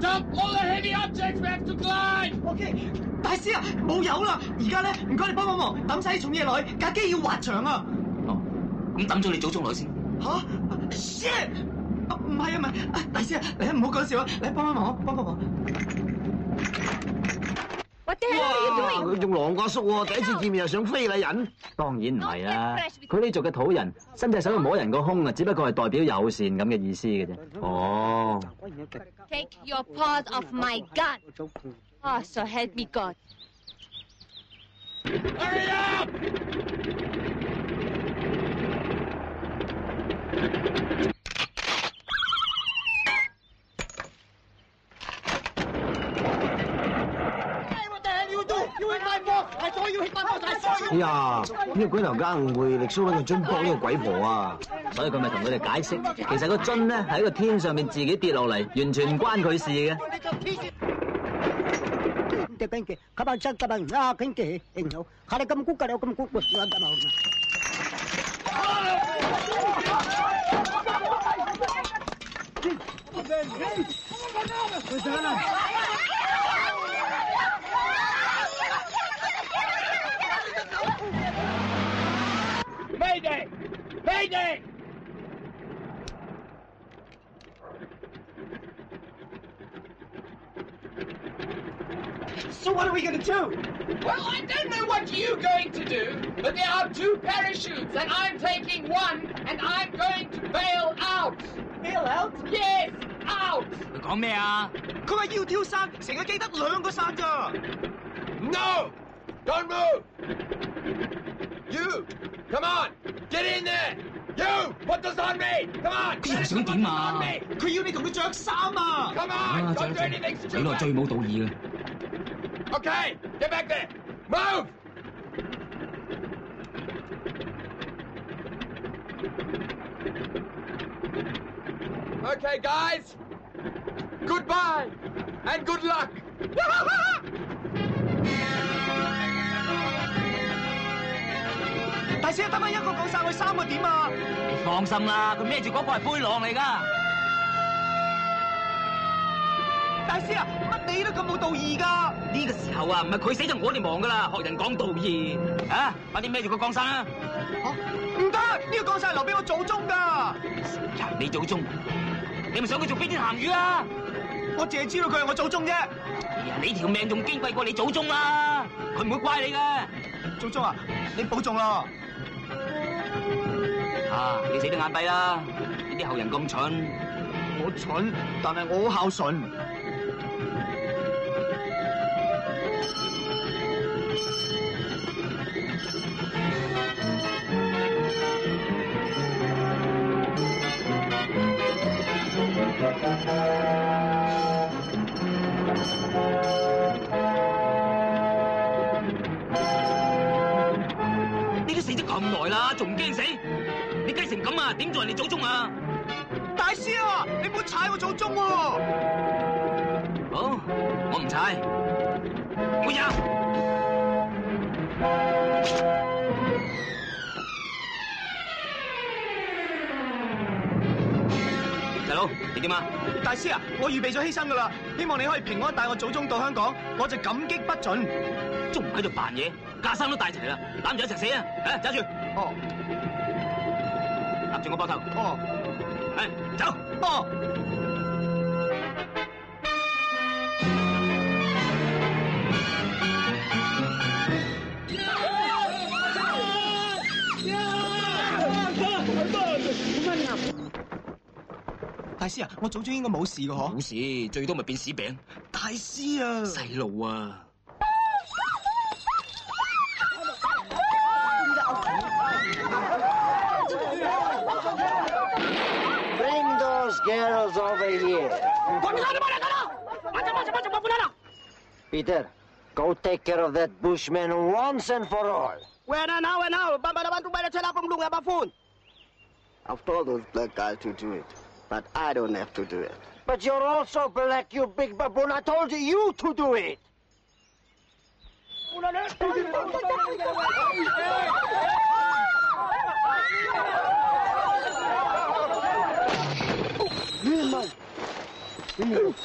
Dump all the heavy objects. We have to climb. OK， 大師啊，冇油啦！而家咧，唔該你幫忙抌晒啲重嘢落去，架機要滑翔啊！哦，咁抌咗你祖宗落去先。吓 ？shit！ 唔係啊，唔係，大師啊，你唔好講笑啊，你幫忙，幫個忙。What the hell are you doing？ 佢仲狼過叔喎，第一次見面又想非禮人。當然唔係啦，佢呢族嘅土人伸隻手去摸人個胸啊，只不過係代表友善咁嘅意思嘅啫。哦。Take your paws off my gun. Oh, so help me God. Hurry up! 哎呀，呢個鬼頭家誤會力蘇揾個樽幫呢個鬼婆啊！所以佢咪同佢哋解釋，其實個樽咧喺個天上面自己跌落嚟，完全唔關佢事嘅。Mayday! Mayday! So what are we gonna do? Well, I don't know what you're going to do, but there are 2 parachutes, and I'm taking 1, and I'm going to bail out. Bail out? Yes, out. 佢講咩啊？佢話要跳傘，成個機得2個傘咋 No! Don't move! You! Come on! Get in there! You! Put this on me! Come on! 佢又想點啊？ 佢要你同佢着衫啊 Come on! Don't do anything 睇落 stupid! 最冇道義嘅。 Okay, get back there! Move! Okay, guys. Goodbye and good luck. 大師，得返一個降傘去3個點啊！你放心啦，佢孭住嗰個係背囊嚟㗎。大師啊，乜你都咁冇道義㗎？呢個時候啊，唔係佢死就我哋忙㗎啦，學人講道義啊！快啲孭住個降傘啦！唔得，呢個降傘係留俾我祖宗㗎。你祖宗，你咪想佢做飛天鹹魚啊？我淨係知道佢係我祖宗啫。哎呀，你條命仲矜貴過你祖宗啦，佢唔會怪你嘅。祖宗啊，你保重啦。啊，你死得眼閉啦！呢啲後人咁蠢。我蠢，但係我好孝順。你都死咗咁耐啦，仲唔驚死？你雞成咁啊，點做人哋祖宗啊？大師啊，你唔好踩我祖宗喎！好，我唔踩，我有。細佬，你點啊？大師啊，我預備咗犧牲噶啦，希望你可以平安帶我祖宗到香港，我就感激不盡。仲唔喺度扮嘢？架生都帶齊啦，攬住一齊死啊！誒，揸住。哦，搭住我膊頭。哦，係，走。哦。大師啊，我祖宗應該冇事噶嗬？冇事，最多咪變屎餅。大師啊，細路啊！ Bring those girls over here. Peter, go take care of that bushman once and for all. I've told those black guys to do it, but I don't have to do it. But you're also black, you big baboon. I told you to do it.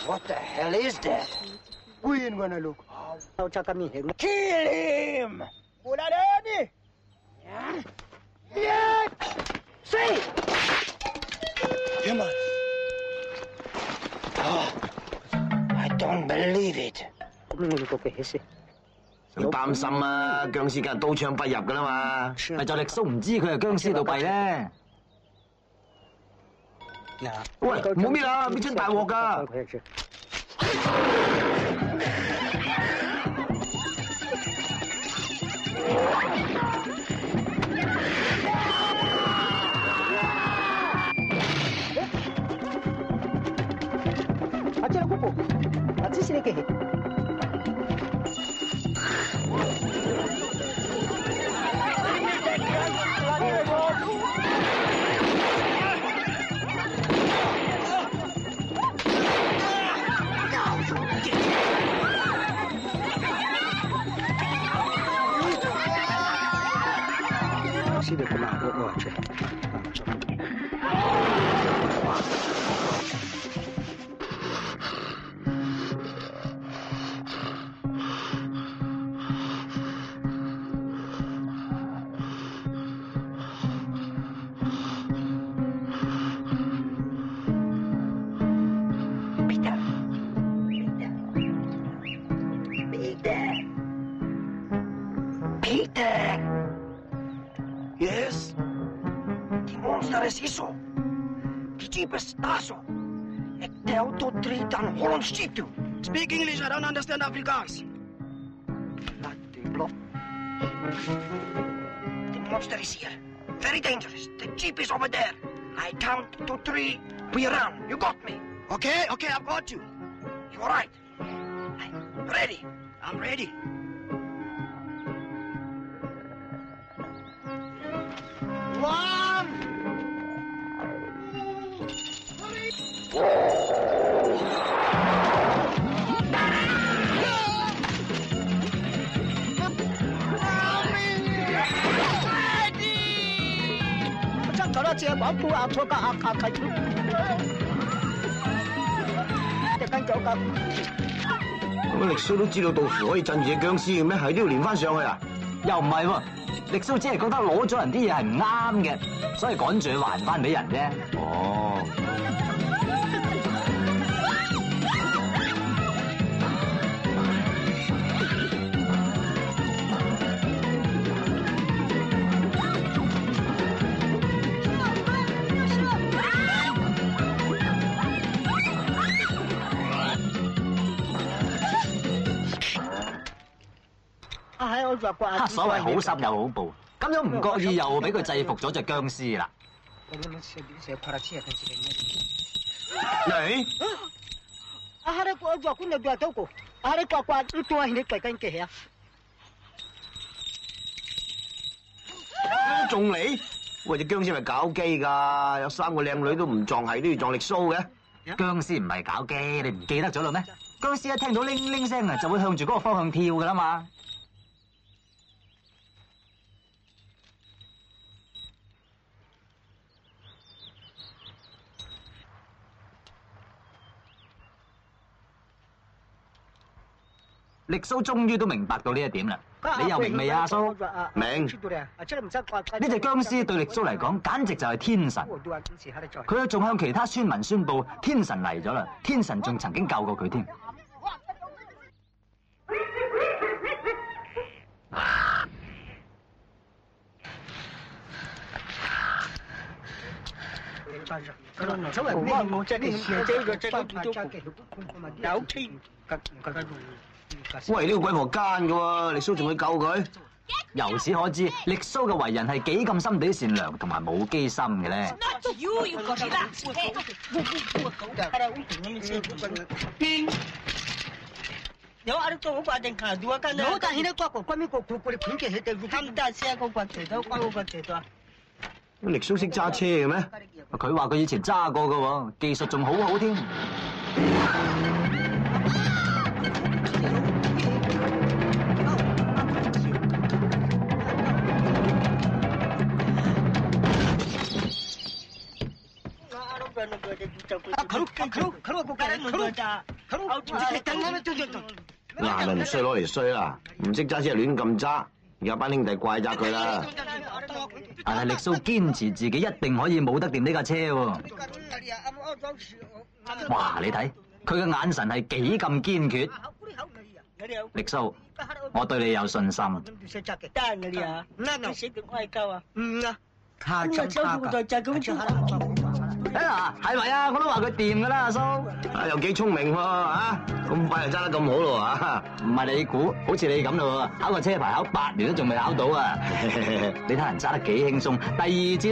What the hell is that? We ain't gonna look. Kill him! Yeah! See? Come on. Oh, I don't believe it. 佢擔心啊，僵屍梗係刀槍不入噶啦嘛。咪就力蘇唔知佢係僵屍到弊咧。喂，唔好搣啦，搣親大鑊㗎。Peter! Yes? The monster is iso. The jeep is taso. Ek te auto 3 dan Hollands jeep toe. Speak English, I don't understand Afrikaans. Laat die blok. The monster is here. Very dangerous. The jeep is over there. I count to 3. We run. You got me. Okay, I've got you. You all right? I'm ready. I'm ready. One.咁力蘇都知道杜甫可以鎮住隻僵屍嘅咩？係都要連翻上去啊？又唔係喎，力蘇只係覺得攞咗人啲嘢係唔啱嘅，所以趕住去還翻俾人啫。哦。所謂好心有好報，咁樣唔覺意又俾佢制服咗隻僵屍啦。你？仲嚟？喂，隻僵屍咪搞基㗎？有3個靚女都唔撞，係都要撞力蘇嘅。僵屍唔係搞基，你唔記得咗啦咩？僵屍一聽到鈴鈴聲啊，就會向住嗰個方向跳㗎啦嘛。力蘇終於都明白到呢一點啦，你又明未啊，阿蘇？明。呢隻僵屍對力蘇嚟講，簡直就係天神。佢仲向其他村民宣佈天神嚟咗啦，天神仲曾經救過佢添。喂，呢個鬼婆奸㗎喎，力蘇仲去救佢？由此可知，力蘇嘅為人係幾咁心地善良同埋冇機心嘅咧。力蘇識揸車嘅咩？佢話佢以前揸過㗎喎，技術仲好好添。嗱，咪唔衰攞嚟衰啦，唔識揸車亂咁揸，而家班兄弟怪責佢啦。但係力蘇堅持自己一定可以冇得掂呢架車喎。哇！你睇佢嘅眼神係幾咁堅決。力蘇，我對你有信心。嗱，係咪啊？我都話佢掂噶啦，阿蘇。啊，又幾聰明喎，啊，咁快就揸得咁好咯，啊！唔係你估，好似你咁咯，考個車牌考8年都仲未考到啊！你睇人揸得幾輕鬆，第二次。